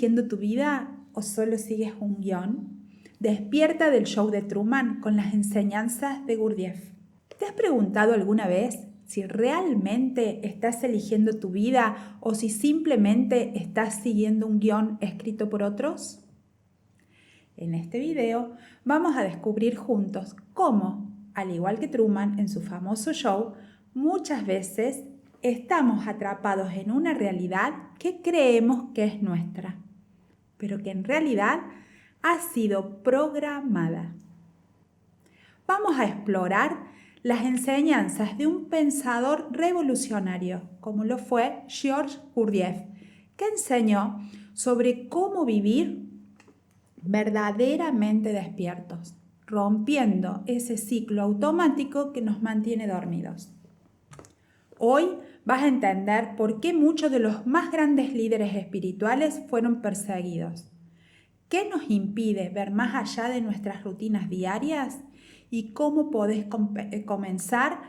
eligiendo tu vida o solo sigues un guión? Despierta del show de Truman con las enseñanzas de Gurdjieff. ¿Te has preguntado alguna vez si realmente estás eligiendo tu vida o si simplemente estás siguiendo un guión escrito por otros? En este video vamos a descubrir juntos cómo, al igual que Truman en su famoso show, muchas veces estamos atrapados en una realidad que creemos que es nuestra, pero que en realidad ha sido programada. Vamos a explorar las enseñanzas de un pensador revolucionario, como lo fue Georges Gurdjieff, que enseñó sobre cómo vivir verdaderamente despiertos, rompiendo ese ciclo automático que nos mantiene dormidos. Hoy vas a entender por qué muchos de los más grandes líderes espirituales fueron perseguidos. ¿Qué nos impide ver más allá de nuestras rutinas diarias? ¿Y cómo podés comenzar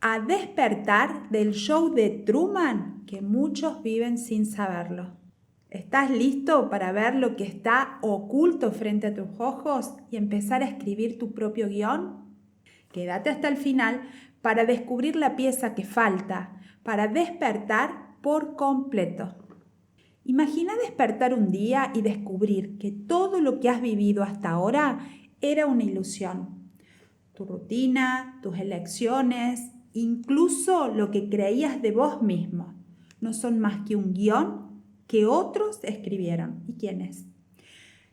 a despertar del show de Truman que muchos viven sin saberlo? ¿Estás listo para ver lo que está oculto frente a tus ojos y empezar a escribir tu propio guión? Quédate hasta el final para descubrir la pieza que falta, para despertar por completo. Imagina despertar un día y descubrir que todo lo que has vivido hasta ahora era una ilusión. Tu rutina, tus elecciones, incluso lo que creías de vos mismo, no son más que un guión que otros escribieron. ¿Y quiénes?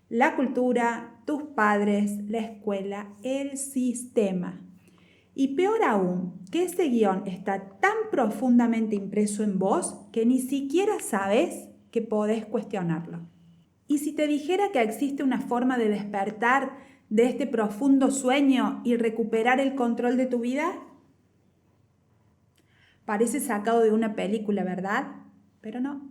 La cultura, tus padres, la escuela, el sistema. Y peor aún, que ese guión está tan profundamente impreso en vos que ni siquiera sabes que podés cuestionarlo. ¿Y si te dijera que existe una forma de despertar de este profundo sueño y recuperar el control de tu vida? Parece sacado de una película, ¿verdad? Pero no.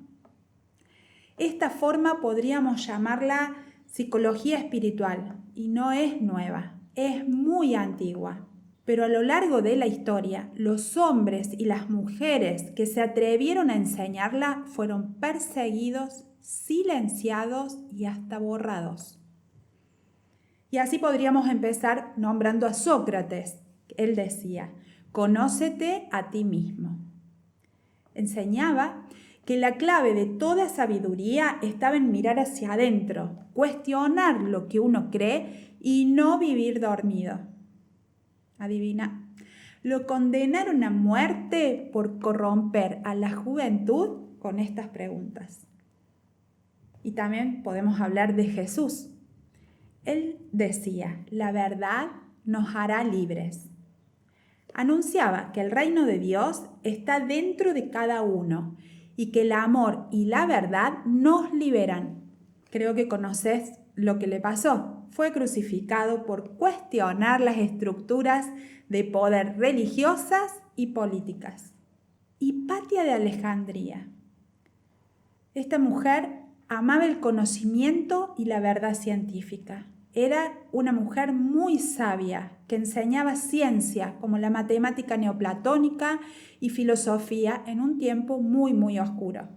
Esta forma podríamos llamarla psicología espiritual y no es nueva, es muy antigua. Pero a lo largo de la historia, los hombres y las mujeres que se atrevieron a enseñarla fueron perseguidos, silenciados y hasta borrados. Y así podríamos empezar nombrando a Sócrates. Él decía, conócete a ti mismo. Enseñaba que la clave de toda sabiduría estaba en mirar hacia adentro, cuestionar lo que uno cree y no vivir dormido. Adivina, lo condenaron a muerte por corromper a la juventud con estas preguntas. Y también podemos hablar de Jesús. Él decía, la verdad nos hará libres. Anunciaba que el reino de Dios está dentro de cada uno y que el amor y la verdad nos liberan. Creo que conoces lo que le pasó. Fue crucificado por cuestionar las estructuras de poder religiosas y políticas. Hipatia de Alejandría. Esta mujer amaba el conocimiento y la verdad científica. Era una mujer muy sabia que enseñaba ciencia como la matemática neoplatónica y filosofía en un tiempo muy, muy oscuro.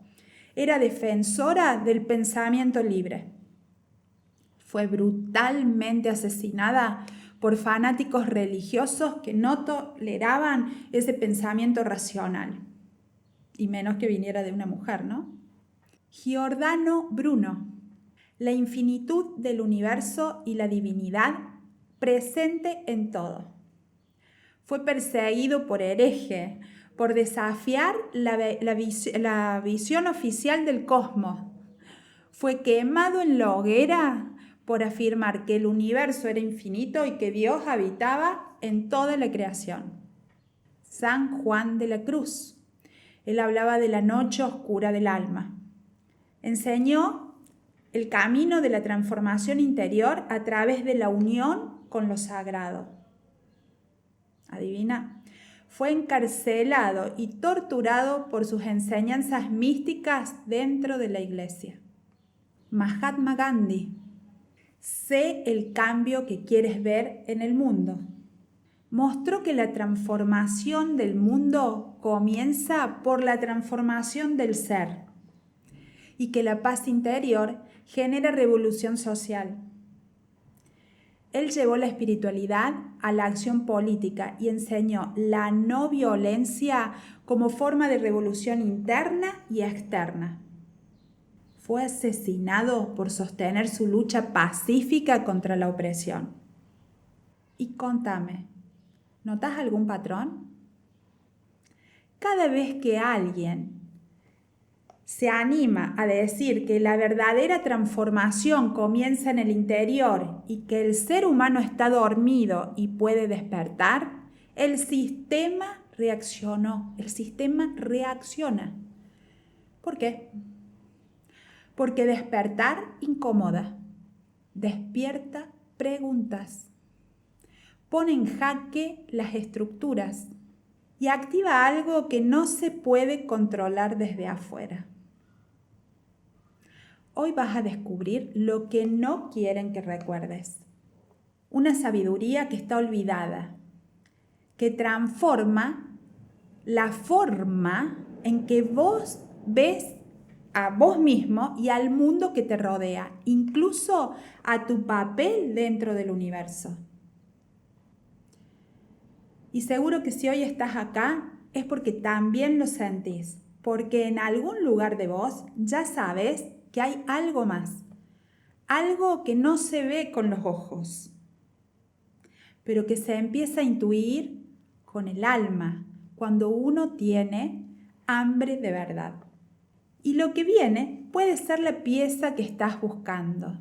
Era defensora del pensamiento libre. Fue brutalmente asesinada por fanáticos religiosos que no toleraban ese pensamiento racional. Y menos que viniera de una mujer, ¿no? Giordano Bruno. La infinitud del universo y la divinidad presente en todo. Fue perseguido por hereje, por desafiar la visión oficial del cosmos. Fue quemado en la hoguera por afirmar que el universo era infinito y que Dios habitaba en toda la creación. San Juan de la Cruz. Él hablaba de la noche oscura del alma. Enseñó el camino de la transformación interior a través de la unión con lo sagrado. Adivina, fue encarcelado y torturado por sus enseñanzas místicas dentro de la iglesia. Mahatma Gandhi. Sé el cambio que quieres ver en el mundo. Mostró que la transformación del mundo comienza por la transformación del ser. y que la paz interior genera revolución social. Él llevó la espiritualidad a la acción política y enseñó la no violencia como forma de revolución interna y externa. Fue asesinado por sostener su lucha pacífica contra la opresión. Y contame, ¿notas algún patrón? Cada vez que alguien se anima a decir que la verdadera transformación comienza en el interior y que el ser humano está dormido y puede despertar, el sistema reaccionó, el sistema reacciona. ¿Por qué? Porque despertar incomoda, despierta preguntas, pone en jaque las estructuras y activa algo que no se puede controlar desde afuera. Hoy vas a descubrir lo que no quieren que recuerdes. Una sabiduría que está olvidada, que transforma la forma en que vos ves a vos mismo y al mundo que te rodea, incluso a tu papel dentro del universo. Y seguro que si hoy estás acá es porque también lo sentís, porque en algún lugar de vos ya sabes que hay algo más, algo que no se ve con los ojos, pero que se empieza a intuir con el alma, cuando uno tiene hambre de verdad. Y lo que viene puede ser la pieza que estás buscando.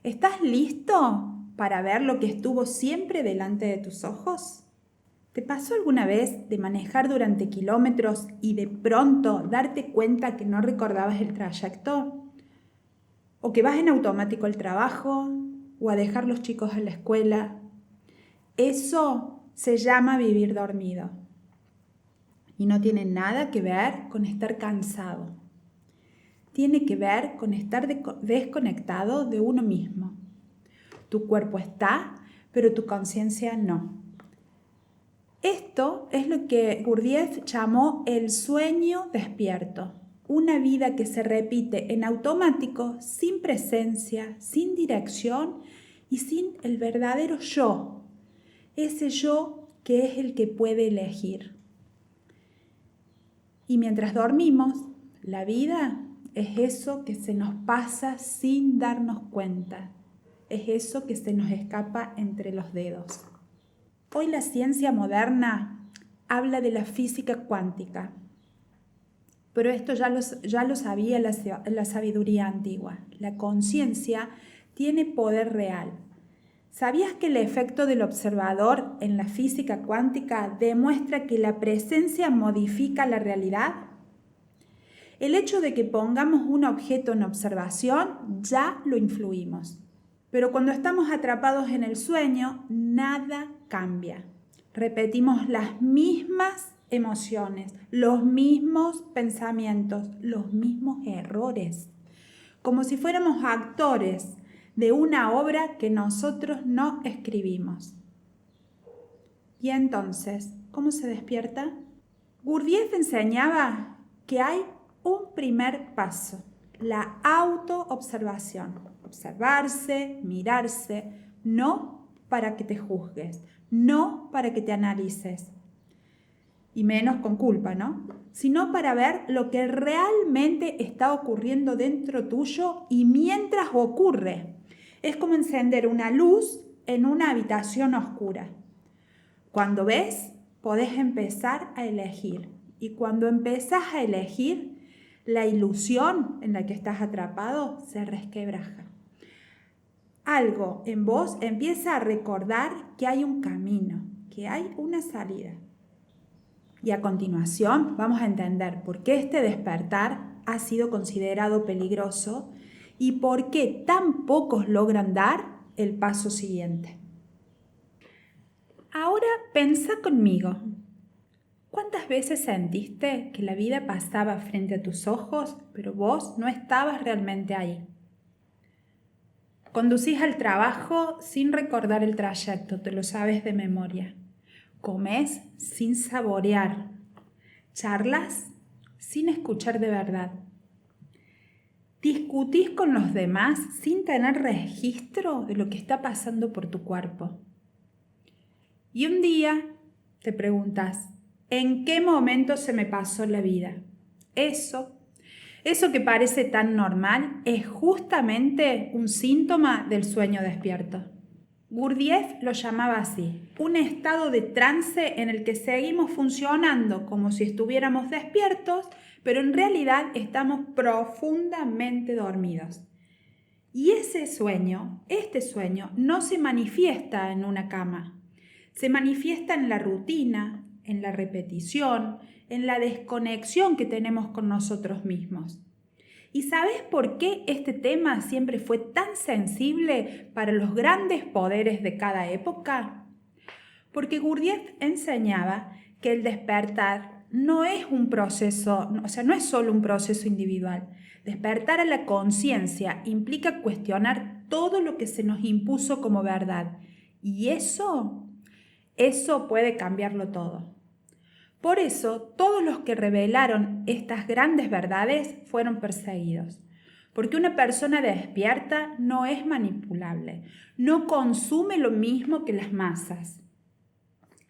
¿Estás listo para ver lo que estuvo siempre delante de tus ojos? ¿Te pasó alguna vez de manejar durante kilómetros y de pronto darte cuenta que no recordabas el trayecto? ¿O que vas en automático al trabajo o a dejar los chicos en la escuela? Eso se llama vivir dormido. Y no tiene nada que ver con estar cansado. Tiene que ver con estar desconectado de uno mismo. Tu cuerpo está, pero tu conciencia no. Esto es lo que Gurdjieff llamó el sueño despierto, una vida que se repite en automático, sin presencia, sin dirección y sin el verdadero yo, ese yo que es el que puede elegir. Y mientras dormimos, la vida es eso que se nos pasa sin darnos cuenta, es eso que se nos escapa entre los dedos. Hoy la ciencia moderna habla de la física cuántica, pero esto ya lo sabía la sabiduría antigua. La conciencia tiene poder real. ¿Sabías que el efecto del observador en la física cuántica demuestra que la presencia modifica la realidad? El hecho de que pongamos un objeto en observación ya lo influimos. Pero cuando estamos atrapados en el sueño, nada cambia. Repetimos las mismas emociones, los mismos pensamientos, los mismos errores, como si fuéramos actores de una obra que nosotros no escribimos. Y entonces, ¿cómo se despierta? Gurdjieff enseñaba que hay un primer paso, la autoobservación. Observarse, mirarse, no para que te juzgues, no para que te analices, y menos con culpa, ¿no? Sino para ver lo que realmente está ocurriendo dentro tuyo y mientras ocurre. Es como encender una luz en una habitación oscura. Cuando ves, podés empezar a elegir. Y cuando empezás a elegir, la ilusión en la que estás atrapado se resquebraja. Algo en vos empieza a recordar que hay un camino, que hay una salida. Y a continuación vamos a entender por qué este despertar ha sido considerado peligroso y por qué tan pocos logran dar el paso siguiente. Ahora pensá conmigo. ¿Cuántas veces sentiste que la vida pasaba frente a tus ojos, pero vos no estabas realmente ahí? Conducís al trabajo sin recordar el trayecto, te lo sabes de memoria. Comés sin saborear. Charlas sin escuchar de verdad. discutís con los demás sin tener registro de lo que está pasando por tu cuerpo. Y un día te preguntas, ¿en qué momento se me pasó la vida? Eso que parece tan normal es justamente un síntoma del sueño despierto. Gurdjieff lo llamaba así, un estado de trance en el que seguimos funcionando como si estuviéramos despiertos, pero en realidad estamos profundamente dormidos. Y este sueño, no se manifiesta en una cama, se manifiesta en la rutina, en la repetición, en la desconexión que tenemos con nosotros mismos. ¿Y sabes por qué este tema siempre fue tan sensible para los grandes poderes de cada época? Porque Gurdjieff enseñaba que el despertar no es un proceso, no es solo un proceso individual. Despertar a la conciencia implica cuestionar todo lo que se nos impuso como verdad. Y eso puede cambiarlo todo. Por eso, todos los que revelaron estas grandes verdades fueron perseguidos. Porque una persona despierta no es manipulable, no consume lo mismo que las masas.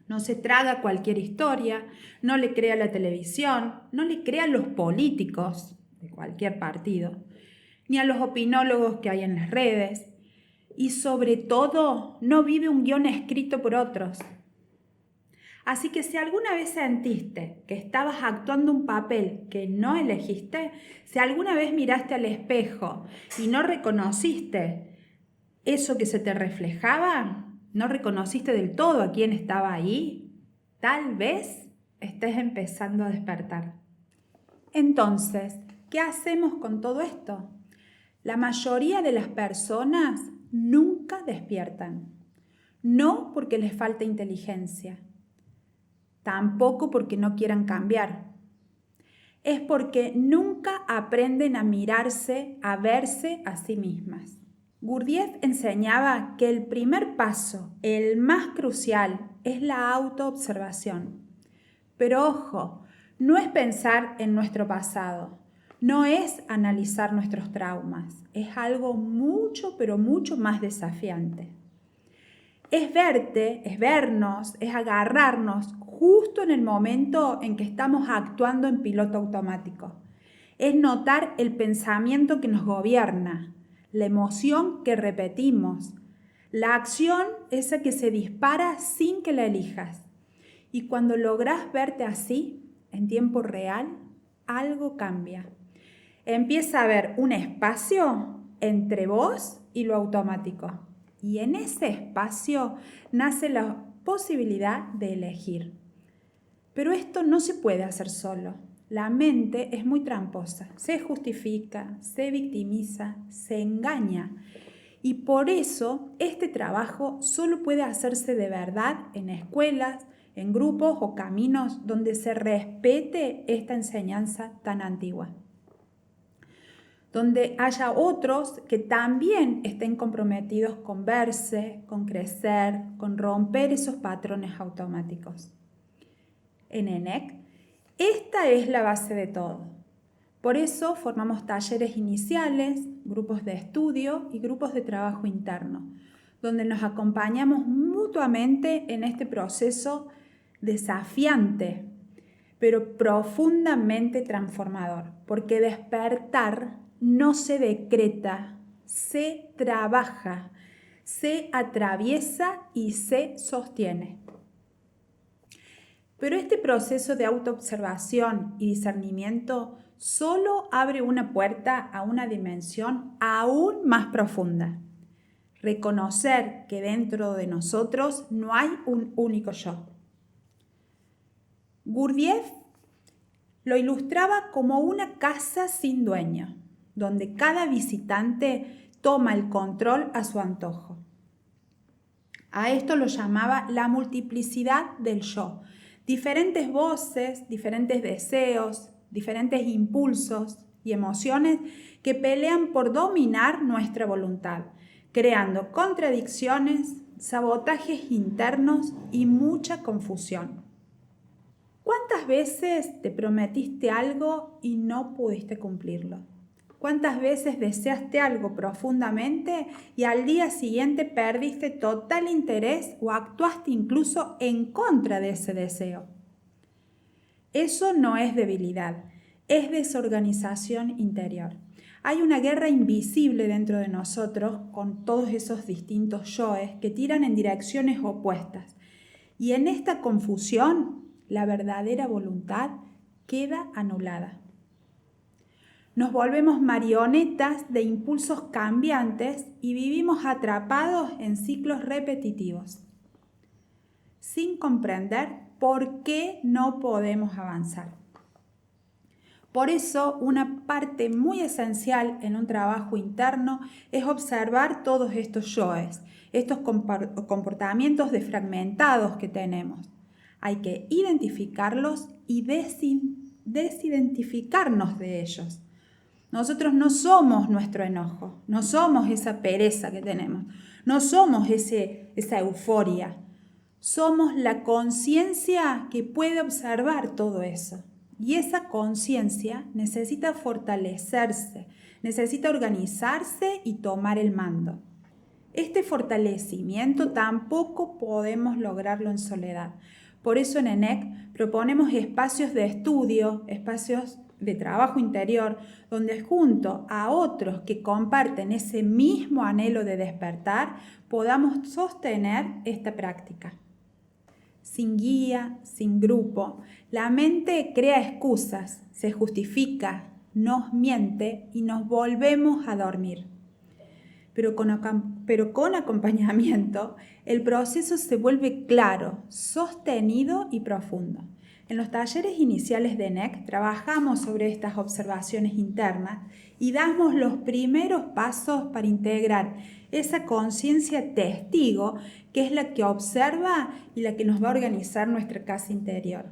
No se traga cualquier historia, no le cree a la televisión, no le cree a los políticos de cualquier partido, ni a los opinólogos que hay en las redes. Y sobre todo, no vive un guión escrito por otros. Así que si alguna vez sentiste que estabas actuando un papel que no elegiste, si alguna vez miraste al espejo y no reconociste eso que se te reflejaba, no reconociste del todo a quién estaba ahí, tal vez estés empezando a despertar. Entonces, ¿qué hacemos con todo esto? La mayoría de las personas nunca despiertan, no porque les falta inteligencia, tampoco porque no quieran cambiar. Es porque nunca aprenden a mirarse, a verse a sí mismas. Gurdjieff enseñaba que el primer paso, el más crucial, es la autoobservación. Pero ojo, no es pensar en nuestro pasado, no es analizar nuestros traumas, es algo mucho, pero mucho más desafiante. Es verte, es vernos, es agarrarnos justo en el momento en que estamos actuando en piloto automático. Es notar el pensamiento que nos gobierna, la emoción que repetimos, la acción esa que se dispara sin que la elijas. Y cuando logras verte así, en tiempo real, algo cambia. Empieza a haber un espacio entre vos y lo automático. Y en ese espacio nace la posibilidad de elegir. Pero esto no se puede hacer solo. La mente es muy tramposa. Se justifica, se victimiza, se engaña. Y por eso este trabajo solo puede hacerse de verdad en escuelas, en grupos o caminos donde se respete esta enseñanza tan antigua. Donde haya otros que también estén comprometidos con verse, con crecer, con romper esos patrones automáticos. En ENEC, esta es la base de todo. Por eso formamos talleres iniciales, grupos de estudio y grupos de trabajo interno, donde nos acompañamos mutuamente en este proceso desafiante, pero profundamente transformador, porque despertar no se decreta, se trabaja, se atraviesa y se sostiene. Pero este proceso de autoobservación y discernimiento solo abre una puerta a una dimensión aún más profunda. Reconocer que dentro de nosotros no hay un único yo. Gurdjieff lo ilustraba como una casa sin dueño, donde cada visitante toma el control a su antojo. A esto lo llamaba la multiplicidad del yo. Diferentes voces, diferentes deseos, diferentes impulsos y emociones que pelean por dominar nuestra voluntad, creando contradicciones, sabotajes internos y mucha confusión. ¿Cuántas veces te prometiste algo y no pudiste cumplirlo? ¿Cuántas veces deseaste algo profundamente y al día siguiente perdiste total interés o actuaste incluso en contra de ese deseo? Eso no es debilidad, es desorganización interior. Hay una guerra invisible dentro de nosotros con todos esos distintos yoes que tiran en direcciones opuestas. Y en esta confusión, la verdadera voluntad queda anulada. Nos volvemos marionetas de impulsos cambiantes y vivimos atrapados en ciclos repetitivos, sin comprender por qué no podemos avanzar. Por eso, una parte muy esencial en un trabajo interno es observar todos estos yoes, estos comportamientos desfragmentados que tenemos. Hay que identificarlos y desidentificarnos de ellos. Nosotros no somos nuestro enojo, no somos esa pereza que tenemos, no somos esa euforia. Somos la conciencia que puede observar todo eso. Y esa conciencia necesita fortalecerse, necesita organizarse y tomar el mando. Este fortalecimiento tampoco podemos lograrlo en soledad. Por eso en ENEC proponemos espacios de estudio, espacios de trabajo interior, donde junto a otros que comparten ese mismo anhelo de despertar, podamos sostener esta práctica. Sin guía, sin grupo, la mente crea excusas, se justifica, nos miente y nos volvemos a dormir. Pero con acompañamiento, el proceso se vuelve claro, sostenido y profundo. En los talleres iniciales de ENEC trabajamos sobre estas observaciones internas y damos los primeros pasos para integrar esa conciencia testigo que es la que observa y la que nos va a organizar nuestra casa interior.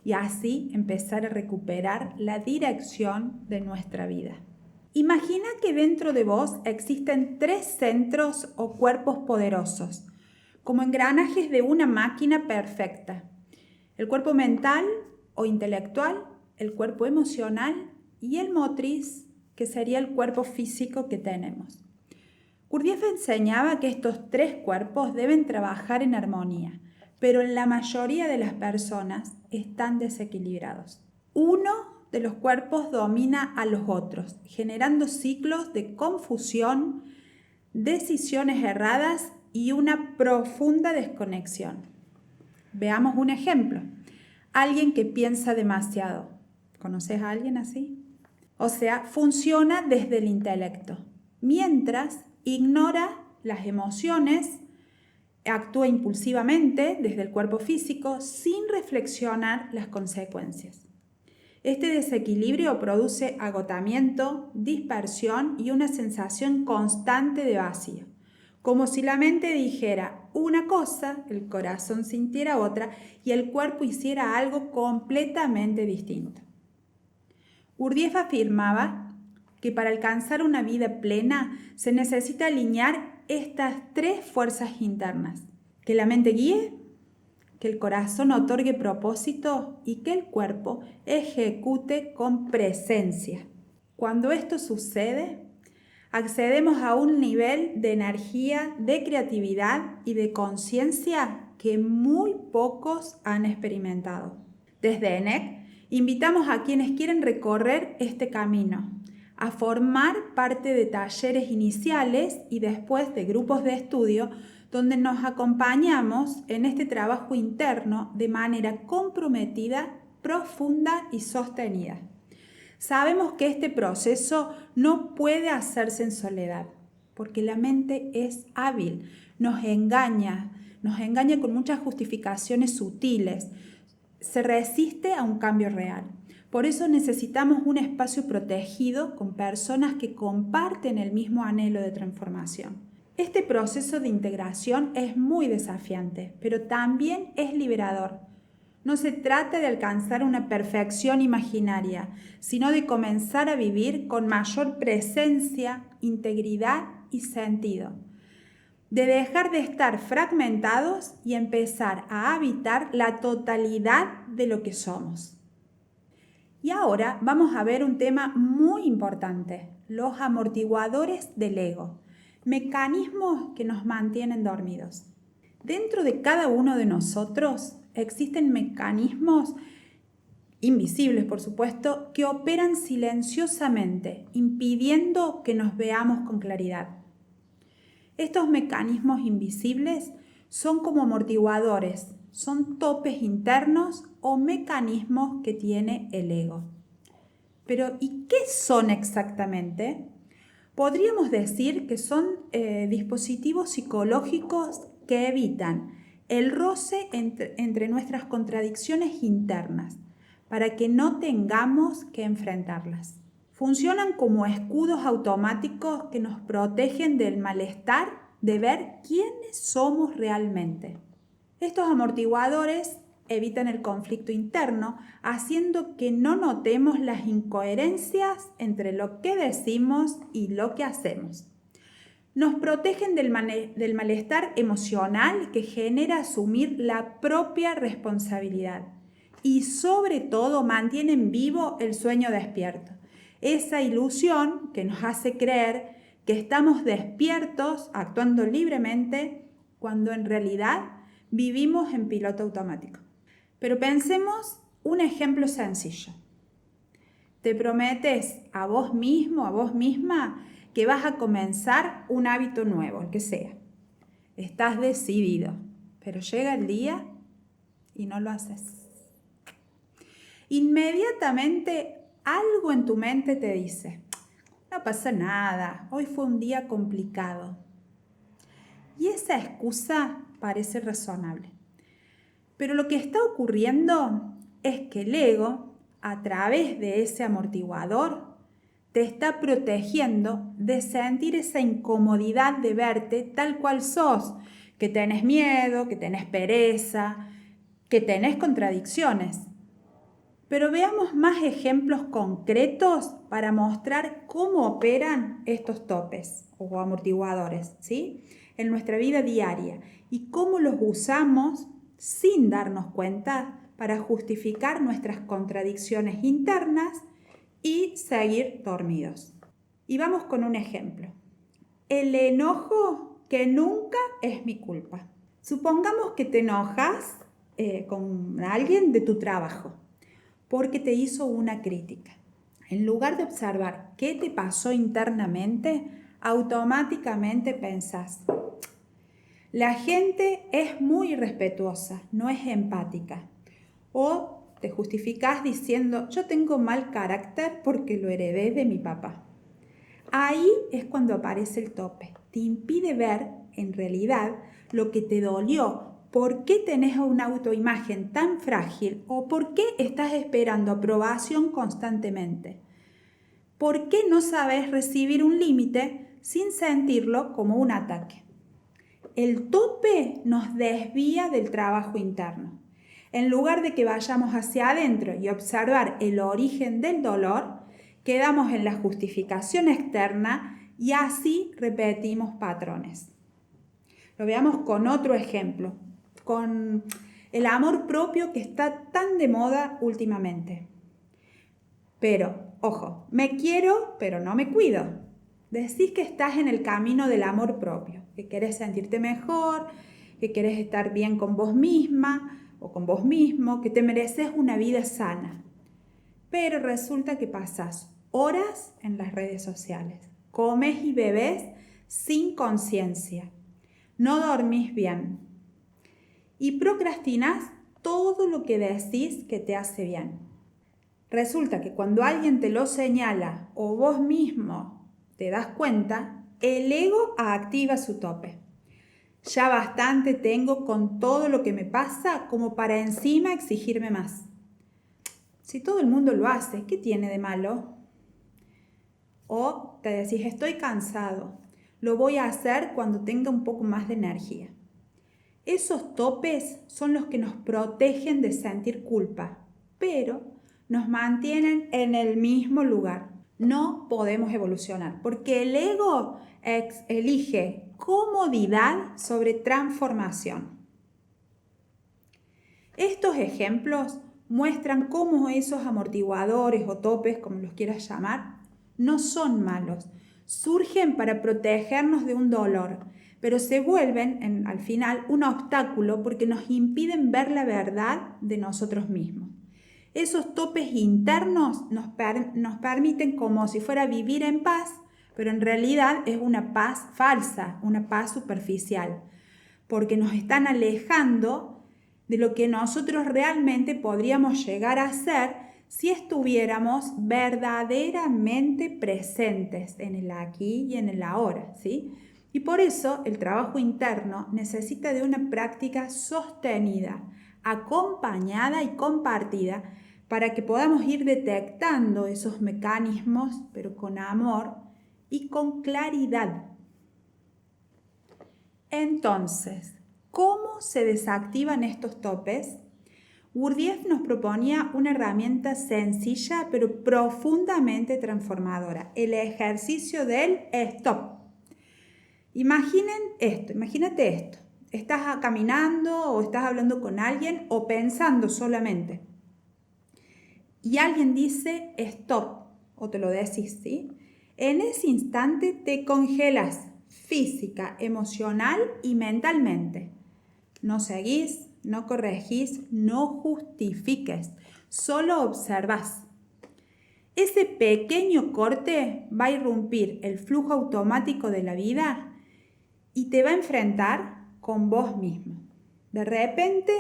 Y así empezar a recuperar la dirección de nuestra vida. Imagina que dentro de vos existen 3 centros o cuerpos poderosos, como engranajes de una máquina perfecta. El cuerpo mental o intelectual, el cuerpo emocional y el motriz, que sería el cuerpo físico que tenemos. Gurdjieff enseñaba que estos 3 cuerpos deben trabajar en armonía, pero en la mayoría de las personas están desequilibrados. Uno de los cuerpos domina a los otros, generando ciclos de confusión, decisiones erradas y una profunda desconexión. Veamos un ejemplo. Alguien que piensa demasiado. ¿Conoces a alguien así? O sea, funciona desde el intelecto, mientras ignora las emociones, actúa impulsivamente desde el cuerpo físico sin reflexionar las consecuencias. Este desequilibrio produce agotamiento, dispersión y una sensación constante de vacío. Como si la mente dijera una cosa, el corazón sintiera otra y el cuerpo hiciera algo completamente distinto. Gurdjieff afirmaba que para alcanzar una vida plena se necesita alinear estas 3 fuerzas internas: que la mente guíe, que el corazón otorgue propósito y que el cuerpo ejecute con presencia. Cuando esto sucede, accedemos a un nivel de energía, de creatividad y de conciencia que muy pocos han experimentado. Desde ENEC invitamos a quienes quieren recorrer este camino a formar parte de talleres iniciales y después de grupos de estudio donde nos acompañamos en este trabajo interno de manera comprometida, profunda y sostenida. Sabemos que este proceso no puede hacerse en soledad, porque la mente es hábil, nos engaña con muchas justificaciones sutiles, se resiste a un cambio real. Por eso necesitamos un espacio protegido con personas que comparten el mismo anhelo de transformación. Este proceso de integración es muy desafiante, pero también es liberador. No se trata de alcanzar una perfección imaginaria, sino de comenzar a vivir con mayor presencia, integridad y sentido. De dejar de estar fragmentados y empezar a habitar la totalidad de lo que somos. Y ahora vamos a ver un tema muy importante, los amortiguadores del ego, mecanismos que nos mantienen dormidos. Dentro de cada uno de nosotros existen mecanismos invisibles, por supuesto, que operan silenciosamente, impidiendo que nos veamos con claridad. Estos mecanismos invisibles son como amortiguadores, son topes internos o mecanismos que tiene el ego. Pero, ¿y qué son exactamente? Podríamos decir que son dispositivos psicológicos que evitan el roce entre nuestras contradicciones internas para que no tengamos que enfrentarlas. Funcionan como escudos automáticos que nos protegen del malestar de ver quiénes somos realmente. Estos amortiguadores evitan el conflicto interno, haciendo que no notemos las incoherencias entre lo que decimos y lo que hacemos. Nos protegen del malestar emocional que genera asumir la propia responsabilidad y sobre todo mantienen vivo el sueño despierto, esa ilusión que nos hace creer que estamos despiertos, actuando libremente, cuando en realidad vivimos en piloto automático. Pero pensemos un ejemplo sencillo. Te prometes a vos mismo, a vos misma, que vas a comenzar un hábito nuevo, el que sea. Estás decidido, pero llega el día y no lo haces. Inmediatamente algo en tu mente te dice, no pasa nada, hoy fue un día complicado. Y esa excusa parece razonable. Pero lo que está ocurriendo es que el ego, a través de ese amortiguador, te está protegiendo de sentir esa incomodidad de verte tal cual sos, que tenés miedo, que tenés pereza, que tenés contradicciones. Pero veamos más ejemplos concretos para mostrar cómo operan estos topes o amortiguadores, ¿sí?, en nuestra vida diaria y cómo los usamos sin darnos cuenta para justificar nuestras contradicciones internas y seguir dormidos. Y vamos con un ejemplo. El enojo que nunca es mi culpa. Supongamos que te enojas con alguien de tu trabajo porque te hizo una crítica. En lugar de observar qué te pasó internamente, automáticamente pensás, la gente es muy irrespetuosa, no es empática. O te justificás diciendo, yo tengo mal carácter porque lo heredé de mi papá. Ahí es cuando aparece el tope. Te impide ver, en realidad, lo que te dolió. ¿Por qué tenés una autoimagen tan frágil? ¿O por qué estás esperando aprobación constantemente? ¿Por qué no sabes recibir un límite sin sentirlo como un ataque? El tope nos desvía del trabajo interno. En lugar de que vayamos hacia adentro y observar el origen del dolor, quedamos en la justificación externa y así repetimos patrones. Lo veamos con otro ejemplo, con el amor propio que está tan de moda últimamente. Pero, ojo, me quiero, pero no me cuido. Decís que estás en el camino del amor propio, que querés sentirte mejor, que querés estar bien con vos misma o con vos mismo, que te mereces una vida sana. Pero resulta que pasás horas en las redes sociales, comes y bebés sin conciencia, no dormís bien y procrastinás todo lo que decís que te hace bien. Resulta que cuando alguien te lo señala o vos mismo te das cuenta, el ego activa su tope. Ya bastante tengo con todo lo que me pasa como para encima exigirme más. Si todo el mundo lo hace, ¿qué tiene de malo? O te decís, estoy cansado, lo voy a hacer cuando tenga un poco más de energía. Esos topes son los que nos protegen de sentir culpa, pero nos mantienen en el mismo lugar. No podemos evolucionar porque el ego elige comodidad sobre transformación. Estos ejemplos muestran cómo esos amortiguadores o topes, como los quieras llamar, no son malos. Surgen para protegernos de un dolor, pero se vuelven al final un obstáculo porque nos impiden ver la verdad de nosotros mismos. Esos topes internos nos permiten como si fuera vivir en paz, pero en realidad es una paz falsa, una paz superficial, porque nos están alejando de lo que nosotros realmente podríamos llegar a ser si estuviéramos verdaderamente presentes en el aquí y en el ahora, ¿sí? Y por eso el trabajo interno necesita de una práctica sostenida, acompañada y compartida para que podamos ir detectando esos mecanismos, pero con amor y con claridad. Entonces, ¿cómo se desactivan estos topes? Gurdjieff nos proponía una herramienta sencilla pero profundamente transformadora, el ejercicio del stop. Imagínate esto. Estás caminando o estás hablando con alguien o pensando solamente. Y alguien dice stop o te lo decís, ¿sí? En ese instante te congelas física, emocional y mentalmente. No seguís, no corregís, no justifiques, solo observás. Ese pequeño corte va a irrumpir el flujo automático de la vida y te va a enfrentar con vos mismo. De repente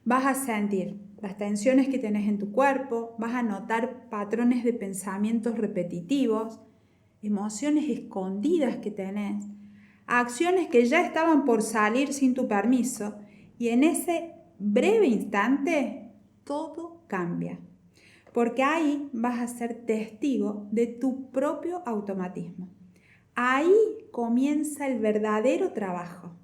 vas a sentir las tensiones que tenés en tu cuerpo, vas a notar patrones de pensamientos repetitivos, emociones escondidas que tenés, acciones que ya estaban por salir sin tu permiso, y en ese breve instante todo cambia, porque ahí vas a ser testigo de tu propio automatismo. Ahí comienza el verdadero trabajo.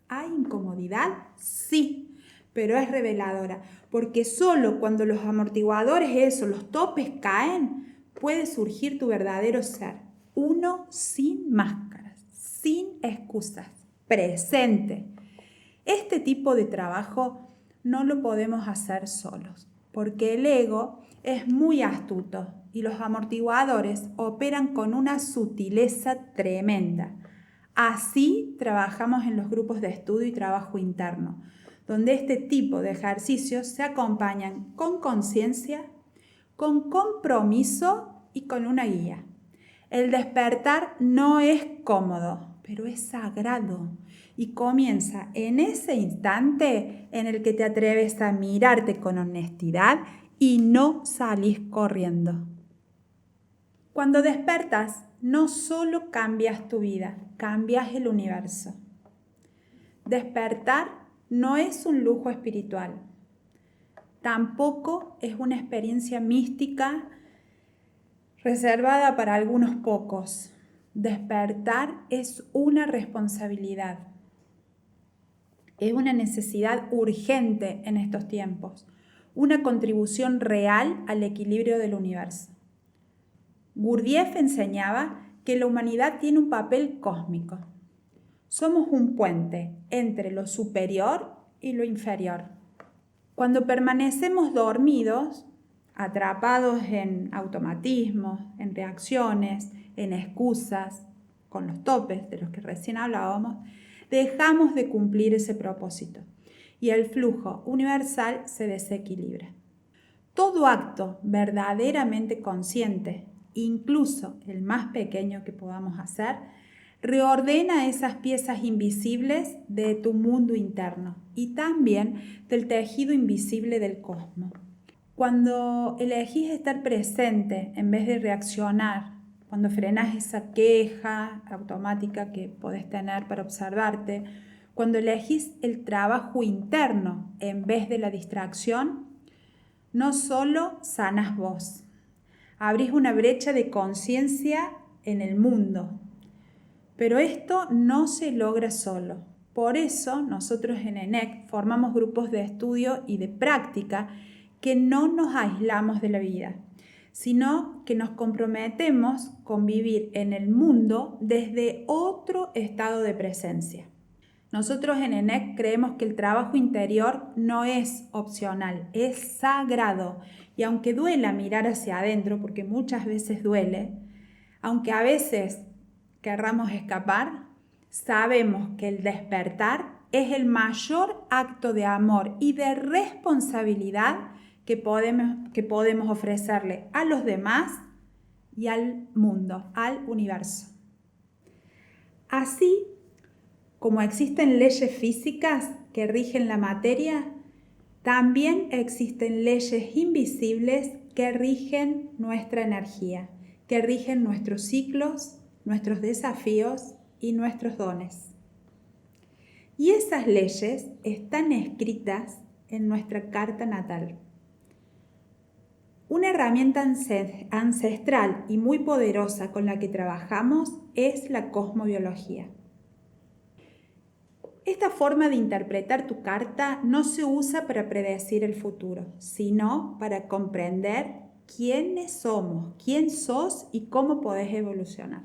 ¿Hay incomodidad? Sí, pero es reveladora, porque solo cuando los amortiguadores, los topes caen, puede surgir tu verdadero ser. Uno sin máscaras, sin excusas, presente. Este tipo de trabajo no lo podemos hacer solos, porque el ego es muy astuto y los amortiguadores operan con una sutileza tremenda. Así trabajamos en los grupos de estudio y trabajo interno, donde este tipo de ejercicios se acompañan con conciencia, con compromiso y con una guía. El despertar no es cómodo, pero es sagrado y comienza en ese instante en el que te atreves a mirarte con honestidad y no salís corriendo. Cuando despertas, no solo cambias tu vida, cambias el universo. Despertar no es un lujo espiritual, tampoco es una experiencia mística reservada para algunos pocos. Despertar es una responsabilidad, es una necesidad urgente en estos tiempos, una contribución real al equilibrio del universo. Gurdjieff enseñaba que la humanidad tiene un papel cósmico. Somos un puente entre lo superior y lo inferior. Cuando permanecemos dormidos, atrapados en automatismos, en reacciones, en excusas, con los topes de los que recién hablábamos, dejamos de cumplir ese propósito y el flujo universal se desequilibra. Todo acto verdaderamente consciente, incluso el más pequeño que podamos hacer, reordena esas piezas invisibles de tu mundo interno y también del tejido invisible del cosmos. Cuando elegís estar presente en vez de reaccionar, cuando frenás esa queja automática que podés tener para observarte, cuando elegís el trabajo interno en vez de la distracción, no solo sanas vos, abrís una brecha de conciencia en el mundo. Pero esto no se logra solo. Por eso nosotros en ENEC formamos grupos de estudio y de práctica que no nos aislamos de la vida, sino que nos comprometemos con vivir en el mundo desde otro estado de presencia. Nosotros en ENEC creemos que el trabajo interior no es opcional, es sagrado. Y aunque duela mirar hacia adentro, porque muchas veces duele, aunque a veces querramos escapar, sabemos que el despertar es el mayor acto de amor y de responsabilidad que podemos ofrecerle a los demás y al mundo, al universo. Así como existen leyes físicas que rigen la materia, también existen leyes invisibles que rigen nuestra energía, que rigen nuestros ciclos, nuestros desafíos y nuestros dones. Y esas leyes están escritas en nuestra carta natal. Una herramienta ancestral y muy poderosa con la que trabajamos es la cosmobiología. Esta forma de interpretar tu carta no se usa para predecir el futuro, sino para comprender quiénes somos, quién sos y cómo podés evolucionar.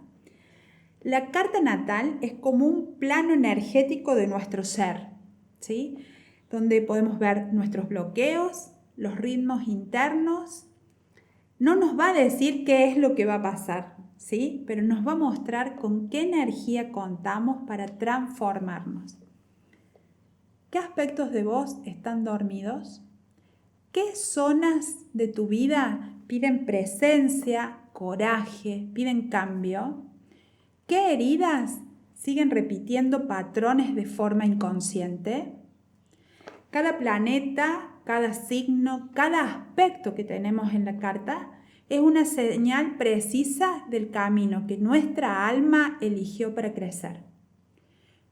La carta natal es como un plano energético de nuestro ser, ¿sí? Donde podemos ver nuestros bloqueos, los ritmos internos. No nos va a decir qué es lo que va a pasar, ¿sí? Pero nos va a mostrar con qué energía contamos para transformarnos. ¿Qué aspectos de vos están dormidos? ¿Qué zonas de tu vida piden presencia, coraje, piden cambio? ¿Qué heridas siguen repitiendo patrones de forma inconsciente? Cada planeta, cada signo, cada aspecto que tenemos en la carta es una señal precisa del camino que nuestra alma eligió para crecer.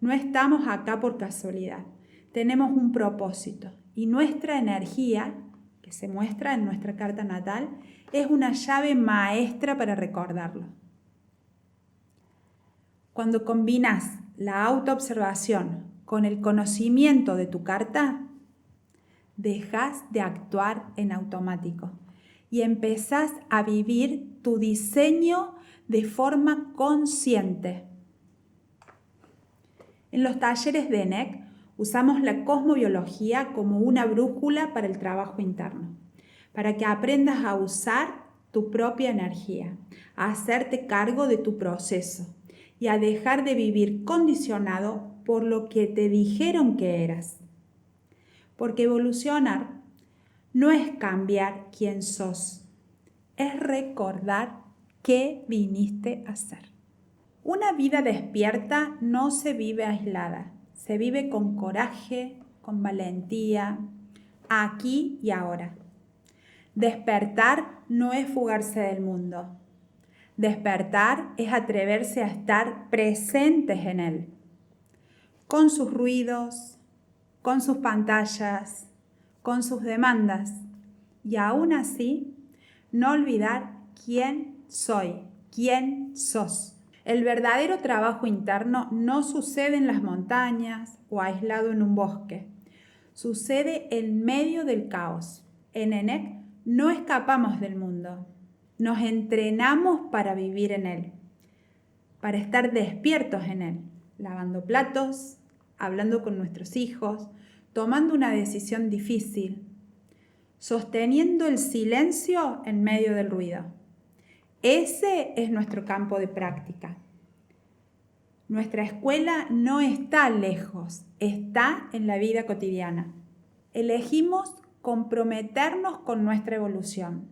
No estamos acá por casualidad. Tenemos un propósito y nuestra energía, que se muestra en nuestra carta natal, es una llave maestra para recordarlo. Cuando combinas la autoobservación con el conocimiento de tu carta, dejas de actuar en automático y empezás a vivir tu diseño de forma consciente. En los talleres de ENEC usamos la cosmobiología como una brújula para el trabajo interno, para que aprendas a usar tu propia energía, a hacerte cargo de tu proceso y a dejar de vivir condicionado por lo que te dijeron que eras. Porque evolucionar no es cambiar quién sos, es recordar qué viniste a ser. Una vida despierta no se vive aislada, se vive con coraje, con valentía, aquí y ahora. Despertar no es fugarse del mundo. Despertar es atreverse a estar presentes en él, con sus ruidos, con sus pantallas, con sus demandas y aún así no olvidar quién soy, quién sos. El verdadero trabajo interno no sucede en las montañas o aislado en un bosque. Sucede en medio del caos. En ENEC no escapamos del mundo. Nos entrenamos para vivir en él, para estar despiertos en él, lavando platos, hablando con nuestros hijos, tomando una decisión difícil, sosteniendo el silencio en medio del ruido. Ese es nuestro campo de práctica. Nuestra escuela no está lejos, está en la vida cotidiana. Elegimos comprometernos con nuestra evolución.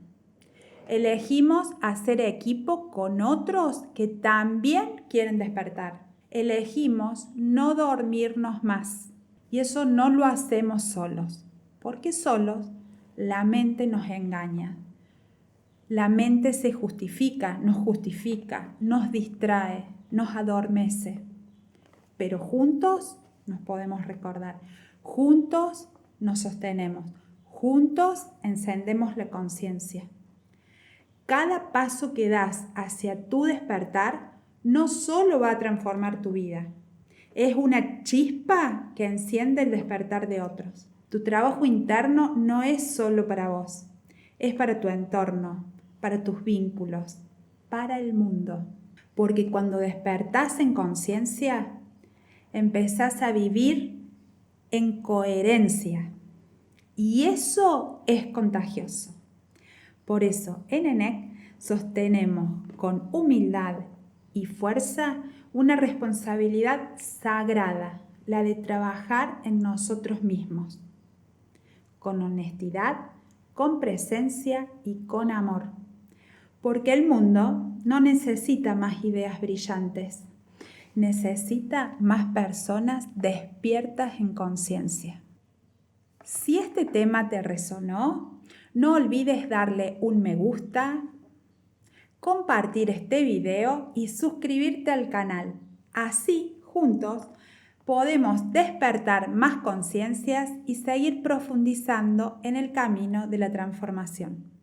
Elegimos hacer equipo con otros que también quieren despertar. Elegimos no dormirnos más. Y eso no lo hacemos solos, porque solos la mente nos engaña. La mente se justifica, nos distrae, nos adormece. Pero juntos nos podemos recordar, juntos nos sostenemos, juntos encendemos la conciencia. Cada paso que das hacia tu despertar no solo va a transformar tu vida, es una chispa que enciende el despertar de otros. Tu trabajo interno no es solo para vos, es para tu entorno, para tus vínculos, para el mundo. Porque cuando despertás en conciencia, empezás a vivir en coherencia. Y eso es contagioso. Por eso en ENEC sostenemos con humildad y fuerza una responsabilidad sagrada, la de trabajar en nosotros mismos, con honestidad, con presencia y con amor. Porque el mundo no necesita más ideas brillantes, necesita más personas despiertas en conciencia. Si este tema te resonó, no olvides darle un me gusta, compartir este video y suscribirte al canal. Así, juntos, podemos despertar más conciencias y seguir profundizando en el camino de la transformación.